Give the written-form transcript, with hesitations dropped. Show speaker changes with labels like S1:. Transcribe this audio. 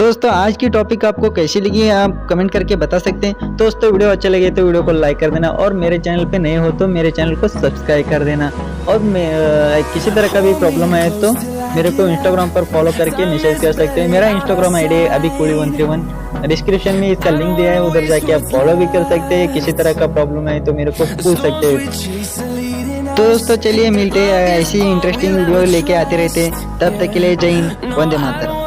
S1: दोस्तों आज की टॉपिक आपको कैसी लगी आप कमेंट करके बता सकते हैं। दोस्तों वीडियो अच्छा लगे तो वीडियो को लाइक कर देना और मेरे चैनल पे नए हो तो मेरे चैनल को सब्सक्राइब कर देना। और किसी तरह का भी प्रॉब्लम है तो मेरे को इंस्टाग्राम पर फॉलो करके मैसेज कर सकते हैं। मेरा इंस्टाग्राम आईडी है अभी131, डिस्क्रिप्शन में इसका लिंक दिया है, उधर जाके आप फॉलो भी कर सकते हैं। किसी तरह का प्रॉब्लम है तो मेरे को पूछ सकते हैं। तो दोस्तों चलिए मिलते हैं, ऐसी इंटरेस्टिंग वीडियो लेके आते रहते हैं। तब तक के लिए जय हिंद, वंदे मातरम।